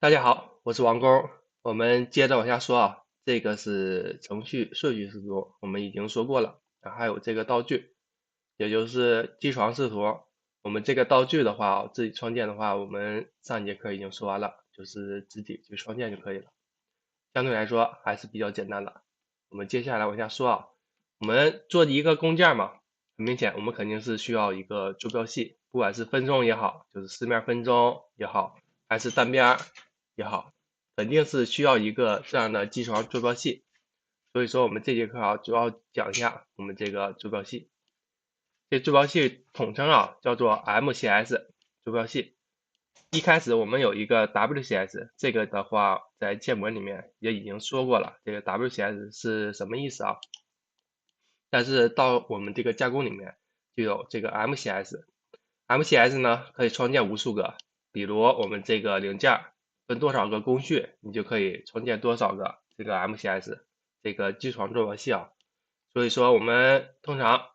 大家好，我是王工。我们接着往下说啊，这个是程序顺序视图，我们已经说过了。还有这个道具，也就是机床视图。我们这个道具的话，自己创建的话，我们上一节课已经说完了，就是自己去创建就可以了。相对来说还是比较简单的。我们接下来往下说啊，我们做一个工件嘛，很明显我们肯定是需要一个坐标系，不管是分钟也好，就是四面分钟也好，还是单边也好，肯定是需要一个这样的机床坐标系。所以说我们这节课啊，主要讲一下我们这个坐标系。这坐标系统称啊叫做 MCS 坐标系。一开始我们有一个 WCS，这个的话在建模里面也已经说过了，这个 WCS 是什么意思啊？但是到我们这个加工里面就有这个 MCS，MCS 呢可以创建无数个，比如我们这个零件分多少个工序，你就可以创建多少个这个 MCS 这个机床坐标系啊。所以说我们通常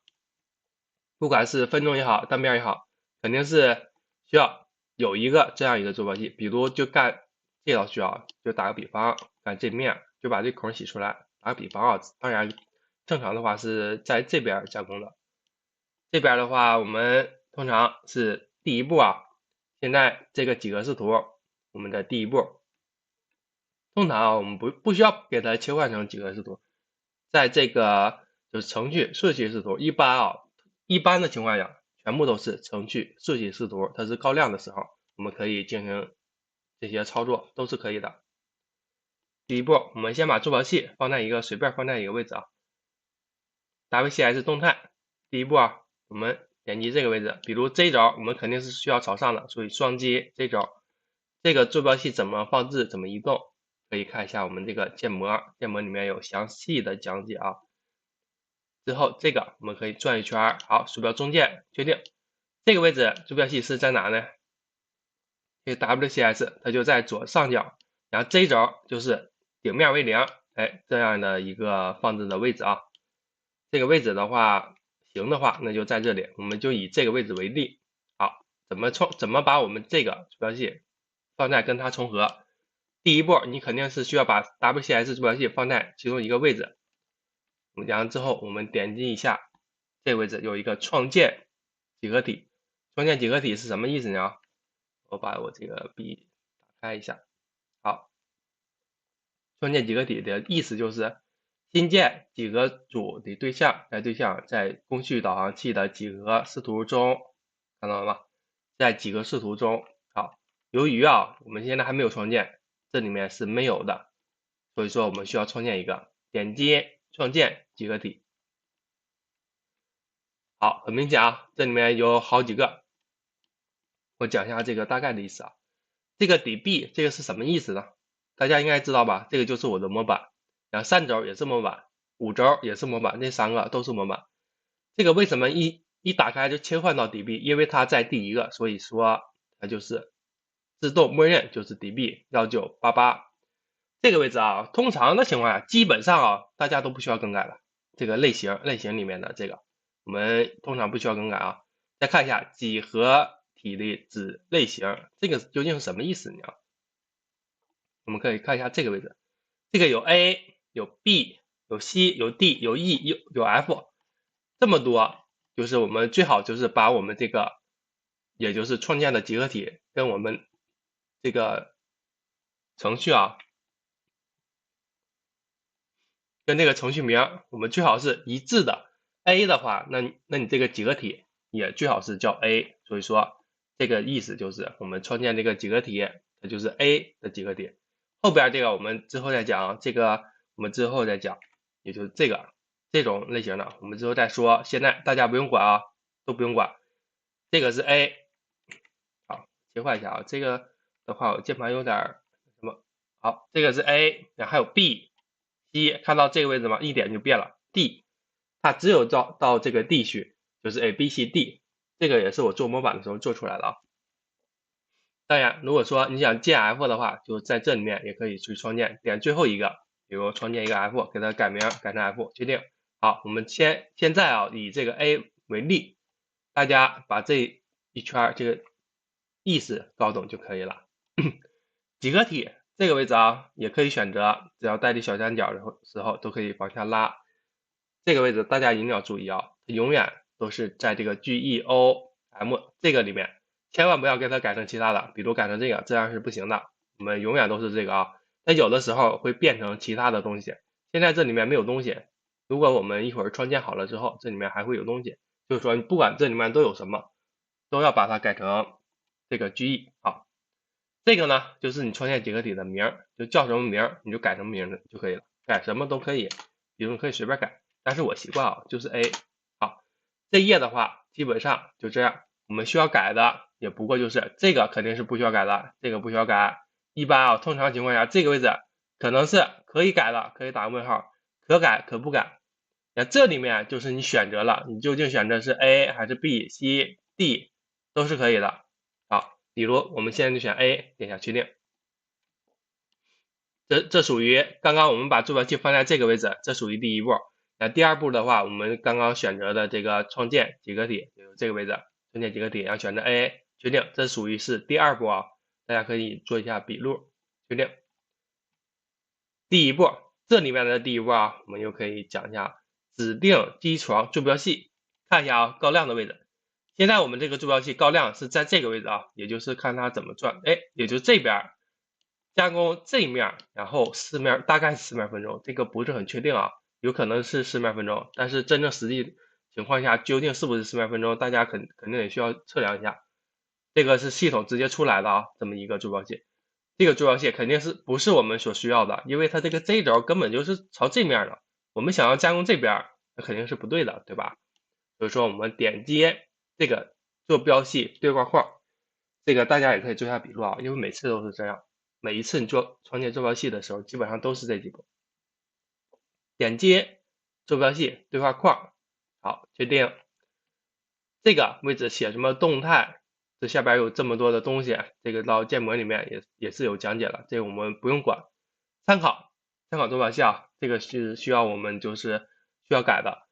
不管是分钟也好，单边也好，肯定是需要有一个这样一个坐标系。比如就干这道需要，就打个比方，干这面就把这孔洗出来。打个比方啊，当然正常的话是在这边加工的。这边的话，我们通常是第一步啊，现在这个几何视图，我们的第一步，通常啊我们不需要给它切换成几何视图，在这个就是程序顺序视图，一般的情况下，全部都是程序顺序视图，它是高亮的时候，我们可以进行这些操作，都是可以的。第一步，我们先把坐标系放在一个随便放在一个位置啊。WCS 动态，第一步啊，我们点击这个位置，比如 Z 轴，我们肯定是需要朝上的，所以双击 Z 轴。这个坐标系怎么放置，怎么移动，可以看一下我们这个建模，建模里面有详细的讲解啊。之后这个我们可以转一圈，好，鼠标中间确定。这个位置坐标系是在哪呢？这个 WCS 它就在左上角，然后 Z 轴就是顶面为0，这样的一个放置的位置啊。这个位置的话，行的话，那就在这里，我们就以这个位置为例。好，怎么把我们这个坐标系放在跟它重合？第一步，你肯定是需要把 WCS 坐标系放在其中一个位置。然后之后我们点击一下这个位置有一个创建几何体，创建几何体是什么意思呢？我把我这个笔打开一下。好，创建几何体的意思就是新建几何组的对象，该对象在工序导航器的几何视图中，看到了吗？在几何视图中，好，由于啊我们现在还没有创建，这里面是没有的，所以说我们需要创建一个，点击创建几何体。好，很明显啊，这里面有好几个，我讲一下这个大概的意思啊。这个底 B 这个是什么意思呢？大家应该知道吧？这个就是我的模板，然后3轴也是模板，5轴也是模板，这3个都是模板。这个为什么一打开就切换到底 B？因为它在第一个，所以说它就是自动默认就是底 B1988这个位置啊。通常的情况下，基本上啊大家都不需要更改了。这个类型里面的这个，我们通常不需要更改啊。再看一下几何体的子类型，这个究竟是什么意思呢？我们可以看一下这个位置，这个有 A 有 B 有 C 有 D 有 E 有 F 这么多，就是我们最好就是把我们这个也就是创建的几何体跟我们这个程序啊，跟这个程序名我们最好是一致的。A 的话，那你这个几何体也最好是叫 A，所以说这个意思就是我们创建这个几何体，它就是 A 的几何体。后边这个我们之后再讲，这个我们之后再讲，也就是这种类型的，我们之后再说。现在大家不用管啊，都不用管。这个是 A， 好，切换一下啊，这个的话我键盘有点什么，好，这个是 A， 然后还有 B。看到这个位置吗？一点就变了。D， 它只有到这个 D 序，就是 ABCD， 这个也是我做模板的时候做出来的啊。当然，如果说你想建 F 的话，就在这里面也可以去创建，点最后一个，比如创建一个 F， 给它改名改成 F， 确定。好，我们现在啊以这个 A 为例，大家把这一圈这个意思搞懂就可以了。几何体这个位置啊，也可以选择，只要代替小三角的时候都可以往下拉。这个位置大家一定要注意啊，永远都是在这个 GEOM 这个里面，千万不要给它改成其他的，比如改成这个，这样是不行的。我们永远都是这个啊，它有的时候会变成其他的东西。现在这里面没有东西，如果我们一会儿创建好了之后，这里面还会有东西，就是说你不管这里面都有什么，都要把它改成这个 GE 啊。这个呢，就是你创建几何体的名儿，就叫什么名儿，你就改什么名字就可以了，改什么都可以，比如你可以随便改，但是我习惯啊，就是 A。好，这页的话基本上就这样，我们需要改的也不过就是这个肯定是不需要改的，这个不需要改。一般啊，通常情况下这个位置可能是可以改的，可以打个问号，可改可不改。那这里面就是你选择了，你究竟选择是 A 还是 B、C、D 都是可以的。好，比如我们现在就选 A， 点下确定。这属于刚刚我们把坐标系放在这个位置，这属于第一步。那第二步的话，我们刚刚选择的这个创建几何体，就是这个位置，创建几何体，然后选择 A， 确定，这属于是第二步啊，大家可以做一下笔录，确定。第一步，这里面的第一步啊，我们又可以讲一下指定基床坐标系，看一下啊，高亮的位置。现在我们这个坐标系高亮是在这个位置啊，也就是看它怎么转，哎，也就这边加工这一面，然后四面大概是4面分钟，这个不是很确定啊，有可能是4面分钟，但是真正实际情况下究竟是不是4面分钟，大家肯定得需要测量一下。这个是系统直接出来的啊，这么一个坐标系，这个坐标系肯定是不是我们所需要的，因为它这个 Z 轴根本就是朝这面的，我们想要加工这边，那肯定是不对的，对吧？所以说我们点击这个坐标系对挂框，这个大家也可以做一下笔录啊，因为每次都是这样。每一次你做创建坐标系的时候，基本上都是这几步。点击坐标系对话框，好，确定。这个位置写什么动态，这下边有这么多的东西，这个到建模里面也是有讲解了，这个我们不用管。参考坐标系啊，这个是需要我们就是需要改的。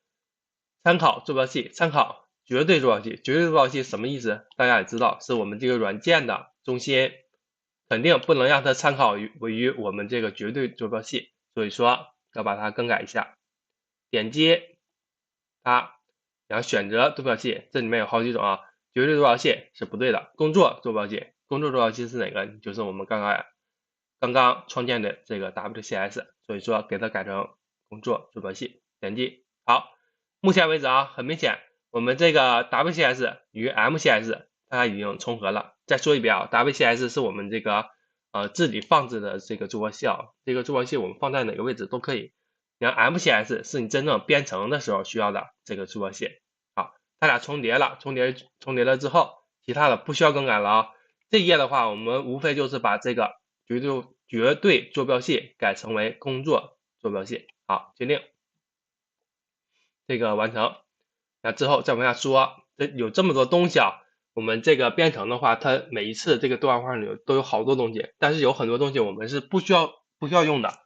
参考坐标系，参考绝对坐标系，绝对坐标系什么意思？大家也知道，是我们这个软件的中心。肯定不能让它参考于我们这个绝对坐标系，所以说要把它更改一下。点击它，然后选择坐标系，这里面有好几种啊，绝对坐标系是不对的。工作坐标系，工作坐标系是哪个？就是我们刚刚创建的这个 WCS， 所以说给它改成工作坐标系。点击好，目前为止啊，很明显我们这个 WCS 与 MCS 它已经重合了。再说一遍啊 ，WCS 是我们这个自己放置的这个坐标系啊，这个坐标系我们放在哪个位置都可以。然后 MCS 是你真正编程的时候需要的这个坐标系。好，它俩重叠了，重叠了之后，其他的不需要更改了啊。这一页的话，我们无非就是把这个绝对坐标系改成为工作坐标系。好，确定，这个完成。那之后再往下说，这有这么多东西啊，我们这个编程的话，它每一次这个对话框里都有好多东西，但是有很多东西我们是不需要用的，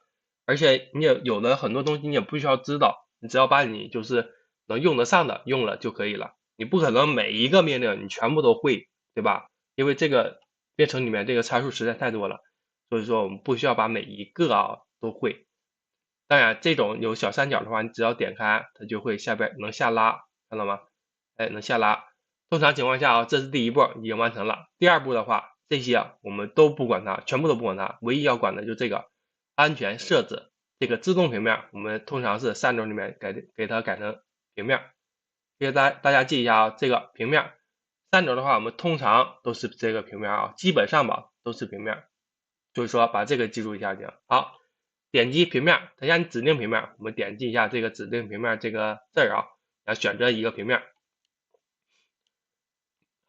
而且你也有的很多东西你也不需要知道，你只要把你就是能用得上的用了就可以了。你不可能每一个命令你全部都会，对吧？因为这个编程里面这个参数实在太多了，所以说我们不需要把每一个啊都会。当然，这种有小三角的话，你只要点开，它就会下边能下拉。看到吗？哎，能下拉。通常情况下啊，这是第一步已经完成了。第二步的话，这些啊我们都不管它，全部都不管它，唯一要管的就这个安全设置。这个自动平面，我们通常是3轴里面给它改成平面。这个大家记一下啊，这个平面3轴的话，我们通常都是这个平面啊，基本上吧都是平面。所以说把这个记住一下就行。好，点击平面，它让你指定平面，我们点击一下这个指定平面这个字儿啊。然后选择一个平面，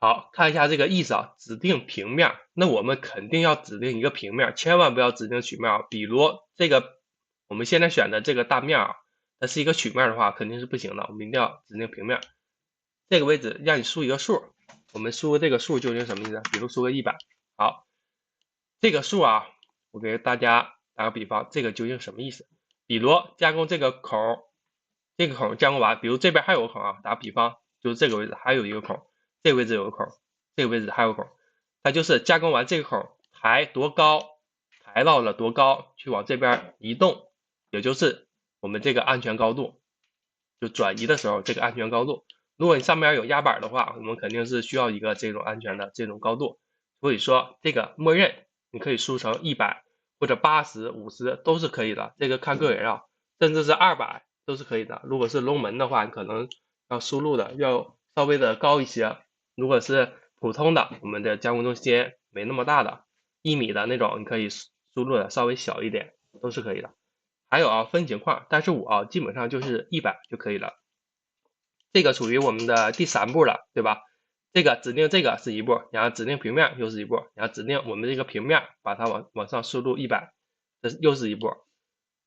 好，看一下这个意思啊，指定平面，那我们肯定要指定一个平面，千万不要指定曲面啊。比如这个我们现在选的这个大面啊，它是一个曲面的话，肯定是不行的，我们一定要指定平面。这个位置让你输一个数，我们输这个数究竟什么意思？比如输个100，好，这个数啊，我给大家打个比方，这个究竟什么意思？比如加工这个孔。这个孔加工完，比如这边还有个孔啊，打个比方，就是这个位置还有一个孔，这个位置有个孔，这个位置还有个孔，它就是加工完这个孔还多高，抬到了多高，去往这边移动，也就是我们这个安全高度，就转移的时候这个安全高度。如果你上面有压板的话，我们肯定是需要一个这种安全的这种高度，所以说这个默认你可以输成100或者80、50都是可以的，这个看个人啊，甚至是200都是可以的。如果是龙门的话，你可能要输入的要稍微的高一些。如果是普通的，我们的加工中心没那么大的1米的那种，你可以输入的稍微小一点，都是可以的。还有啊，分情况，但是我基本上就是100就可以了。这个属于我们的第3步了，对吧？这个指定这个是一步，然后指定平面又是一步，然后指定我们这个平面把它往上输入100，这又是一步。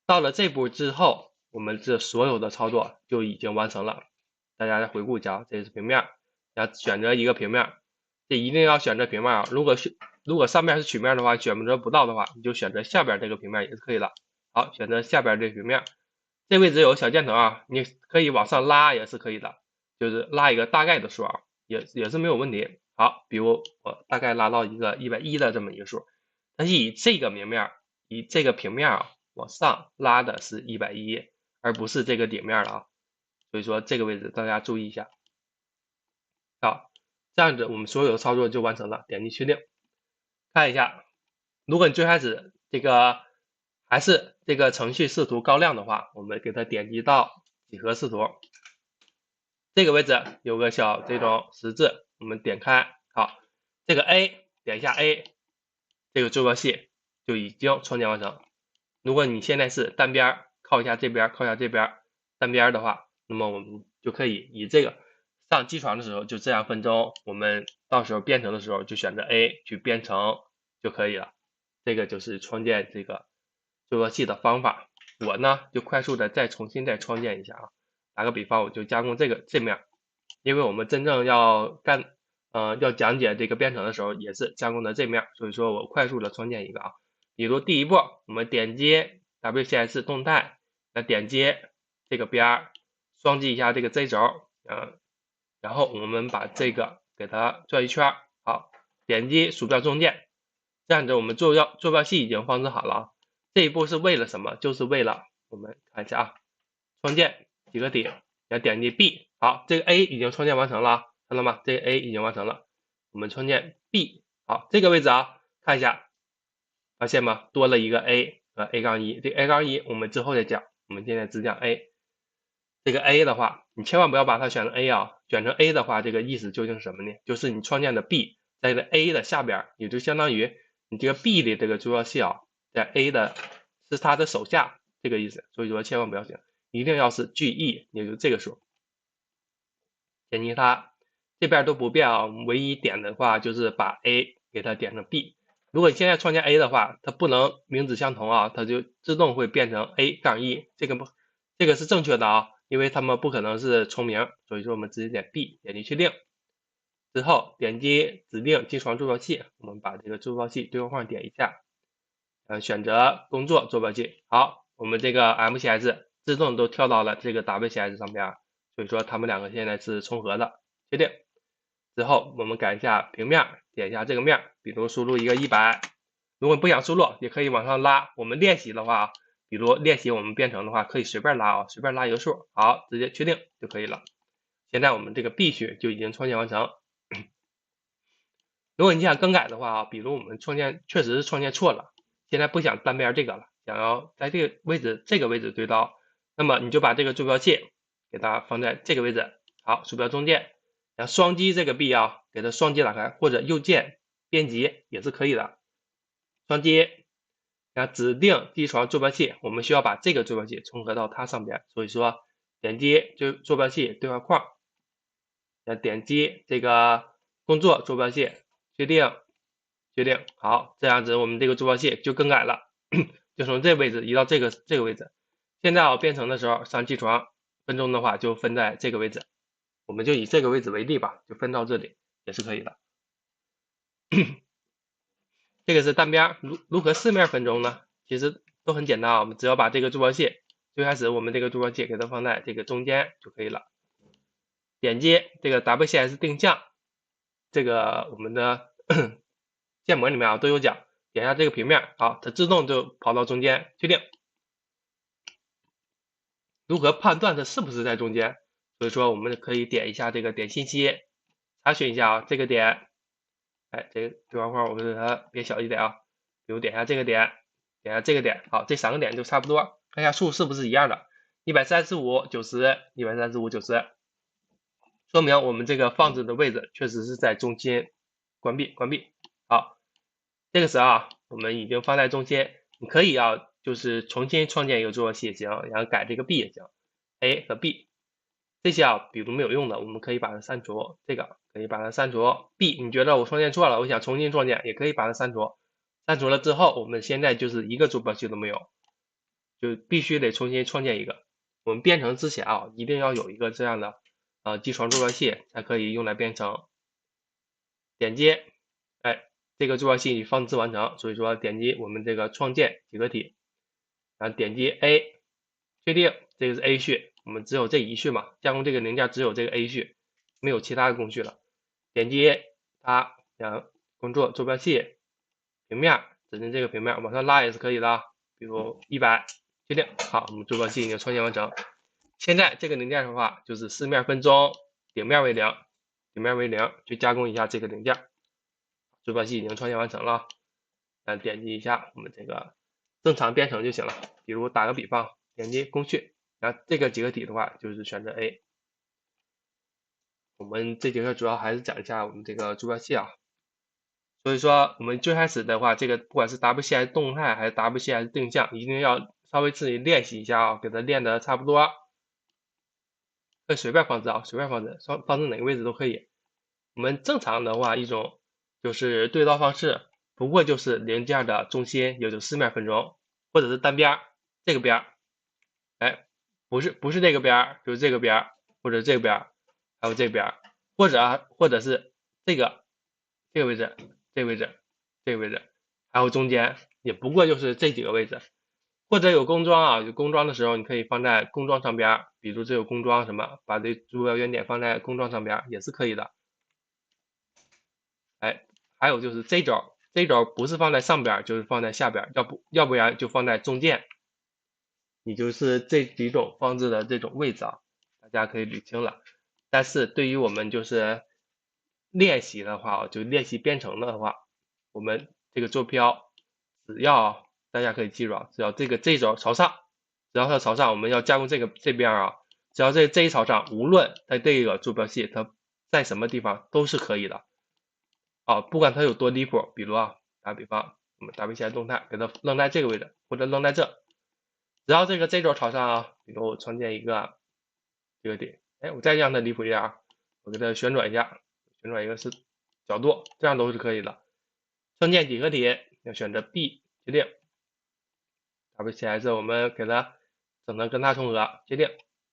到了这步之后，我们这所有的操作就已经完成了。大家再回顾一下，这是平面，然后选择一个平面，这一定要选择平面啊。如果上面是曲面的话，选择不到的话，你就选择下边这个平面也是可以的。好，选择下边这个平面。这位置有小箭头啊，你可以往上拉也是可以的，就是拉一个大概的数啊，也是没有问题。好，比如我大概拉到一个110的这么一个数，但是以这个平面啊往上拉的是110，而不是这个底面了啊。所以说这个位置大家注意一下。好，这样子我们所有的操作就完成了，点击确定，看一下，如果你最开始这个还是这个程序视图高亮的话，我们给它点击到几何视图，这个位置有个小这种十字，我们点开，好，这个 A 点一下 A， 这个坐标系就已经创建完成。如果你现在是单边靠一下这边，靠一下这边单边的话，那么我们就可以以这个上机床的时候就这样分钟，我们到时候编程的时候就选择 A 去编程就可以了。这个就是创建这个坐标系的方法。我呢就快速的重新创建一下啊。打个比方，我就加工这面，因为我们真正要要讲解这个编程的时候，也是加工的这面，所以说我快速的创建一个啊。比如第一步，我们点击 WCS 动态，那点击这个边儿，双击一下这个 Z 轴，然后我们把这个给它转一圈，好，点击鼠标中间，这样子我们坐标系已经放置好了。这一步是为了什么？就是为了我们看一下啊，创建几个底，然后点击 B， 好，这个 A 已经创建完成了，看到吗？这个 A 已经完成了，我们创建 B， 好，这个位置啊，看一下，发现吗？多了一个 A 和 A-1， 这 A-1 我们之后再讲，我们现在只讲 A。这个 A 的话，你千万不要把它选成 A 啊，选成 A 的话，这个意思究竟是什么呢？就是你创建的 B 在这个 A 的下边，也就相当于你这个 B 的这个坐标系啊，在 A 的是它的手下这个意思，所以说千万不要选，一定要是 GE， 也就这个数。点击它，这边都不变啊，唯一点的话就是把 A 给它点成 B。如果你现在创建 A 的话，它不能名字相同啊，它就自动会变成 A-1，这个是正确的啊。因为他们不可能是重名，所以说我们直接点 B， 点击确定之后，点击指定机床坐标系，我们把这个坐标系对话框点一下，选择工作坐标系。好，我们这个 MCS 自动都跳到了这个 WCS 上边，所以说它们两个现在是重合的。确定之后，我们改一下平面，点一下这个面，比如输入一个100，如果不想输入，也可以往上拉。我们练习的话，比如练习我们编程的话，可以随便拉啊，随便拉一个数，好，直接确定就可以了。现在我们这个 B 区就已经创建完成。如果你想更改的话啊，比如我们确实是创建错了，现在不想单边这个了，想要在这个位置对刀，那么你就把这个坐标系给它放在这个位置，好，鼠标中间，然后双击这个 B 啊，给它双击打开，或者右键编辑也是可以的。双击，然后指定机床坐标系，我们需要把这个坐标系重合到它上边，所以说点击就坐标系对话框，然后点击这个工作坐标系，确定，好，这样子我们这个坐标系就更改了，就从这位置移到这个位置。现在我编程的时候上机床分钟的话就分在这个位置，我们就以这个位置为例吧，就分到这里也是可以的。这个是单边，如何四面分钟呢？其实都很简单啊，我们只要把这个坐标系，最开始我们这个坐标系给它放在这个中间就可以了。点击这个 WCS 定向，这个我们的建模里面啊都有讲，点一下这个平面，好，它自动就跑到中间，确定。如何判断它是不是在中间？所以说我们可以点一下这个点信息，查询一下啊，这个点，哎，这个对方框我给它变小一点啊，比如点一下这个点，点一下这个点，好，这3个点就差不多，看一下数是不是一样的，135、90、135、90，说明我们这个放置的位置确实是在中心。关闭，关闭，好，这个时候啊，我们已经放在中心，你可以啊，就是重新创建一个桌游系也行，然后改这个 B 也行 ，A 和 B 这些啊，比如没有用的，我们可以把它删除，这个可以把它删除。B 你觉得我创建错了，我想重新创建，也可以把它删除。删除了之后，我们现在就是一个坐标系都没有，就必须得重新创建一个。我们编程之前啊，一定要有一个这样的机床坐标系，才可以用来编程。点击，哎，这个坐标系放置完成，所以说点击我们这个创建几何体，然后点击 A， 确定这个是 A 序，我们只有这一序嘛，加工这个零件只有这个 A 序，没有其他的工序了。点击它，然后工作坐标系平面，指定这个平面往上拉也是可以的，比如100，确定，好，我们坐标系已经创建完成。现在这个零件的话，就是四面分中，顶面为0，顶面为0，去加工一下这个零件。坐标系已经创建完成了，点击一下我们这个正常编程就行了。比如打个比方，点击工序，然后这个几何体的话就是选择 A。我们这节课主要还是讲一下我们这个坐标系啊。所以说我们最开始的话，这个不管是 WCS 动态还是 WCS 定向，一定要稍微自己练习一下啊，给它练的差不多。可以随便放置啊，随便放置，放置哪个位置都可以。我们正常的话，一种就是对照方式，不过就是零件的中心，也就四面分中，或者是单边，这个边，哎，不是这个边，就是这个边，或者这个边，还有这边，或者是这个位置，这个位置，这个位置，还有中间，也不过就是这几个位置。或者有工装啊，有工装的时候，你可以放在工装上边，比如这有工装什么，把这坐标原点放在工装上边也是可以的。哎，还有就是这轴不是放在上边，就是放在下边，要不然就放在中间。也就是这几种放置的这种位置啊，大家可以捋清了。但是对于我们就是练习的话，就练习编程的话，我们这个坐标只要大家可以记住啊，只要这轴朝上，只要它朝上，我们要加工这边啊，只要这一朝上，无论它这个坐标系它在什么地方都是可以的。啊，不管它有多离谱，比如啊，打比方，我们 WCS 动态给它扔在这个位置，或者扔在这，只要这个 Z 轴朝上啊，比如我创建一个这个点，哎，我再让它离谱一点啊，我给它旋转一下，旋转一个是角度，这样都是可以的。创建几何体要选择 B， 确定。WCS 我们给它整成跟它重合，确定。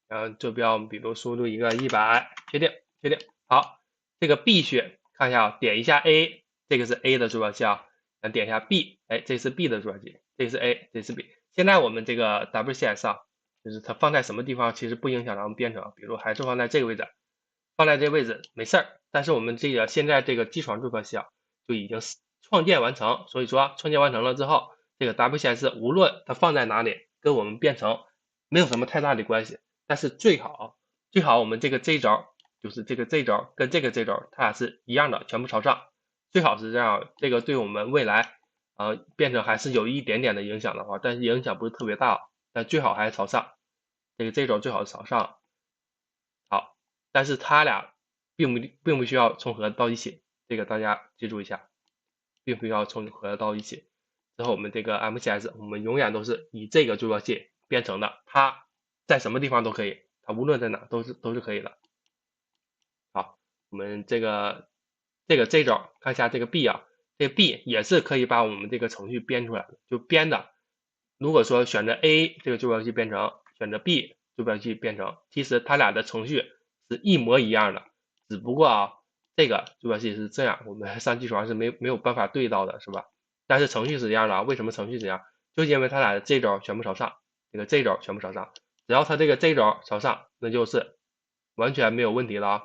然后坐标比如输入一个100，确定，确定。好，这个 B 序看一下啊，点一下 A， 这个是 A 的坐标系啊，然后点一下 B， 哎，这是 B 的坐标系，这是 A， 这是 B。现在我们这个 WCS 啊，就是它放在什么地方其实不影响咱们编程，比如还是放在这个位置，放在这个位置没事儿。但是我们这个现在这个机床坐标系啊，就已经创建完成，所以说创建完成了之后，这个 WCS 无论它放在哪里，跟我们编程没有什么太大的关系。但是最好我们这个 Z 轴，就是这个 Z 轴跟这个 Z 轴，它俩是一样的，全部朝上，最好是这样。这个对我们未来编程还是有一点点的影响的话，但是影响不是特别大，但最好还是朝上。这个 Z 轴最好是朝上。好，但是它俩并不需要重合到一起，这个大家记住一下，并不需要重合到一起。之后我们这个 MCS， 我们永远都是以这个坐标系编程的，它在什么地方都可以，它无论在哪都是可以的。好，我们这个 Z 轴看一下这个 B 啊，这个 B 也是可以把我们这个程序编出来的，就编的。如果说选择 A 这个坐标系编程，选择 B 坐标系编程，其实它俩的程序是一模一样的，只不过啊，这个坐标系是这样，我们上机床是没有办法对到的，是吧？但是程序是一样的啊，为什么程序是一样？就因为它俩的 Z 轴全部朝上，这个 Z 轴全部朝上，只要它这个 Z 轴朝上，那就是完全没有问题了啊，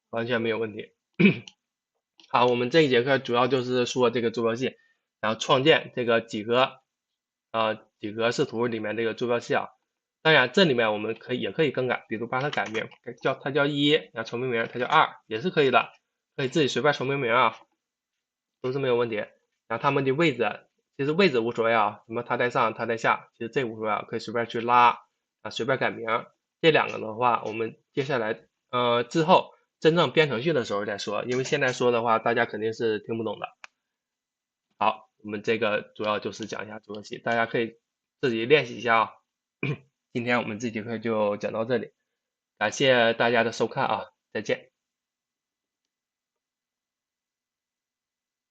完全没有问题。啊，我们这一节课主要就是说这个坐标系，然后创建这个几何视图里面这个坐标系啊。当然，这里面我们也可以更改，比如把它改名，它叫一，然后重命名它叫二，也是可以的，可以自己随便重命名啊，都是没有问题。然后它们的位置，其实位置无所谓啊，什么它在上，它在下，其实这无所谓啊，可以随便去拉啊，随便改名。这两个的话，我们接下来之后真正编程序的时候再说，因为现在说的话，大家肯定是听不懂的。好，我们这个主要就是讲一下坐标系，大家可以自己练习一下啊。今天我们这节课就讲到这里，感谢大家的收看啊，再见。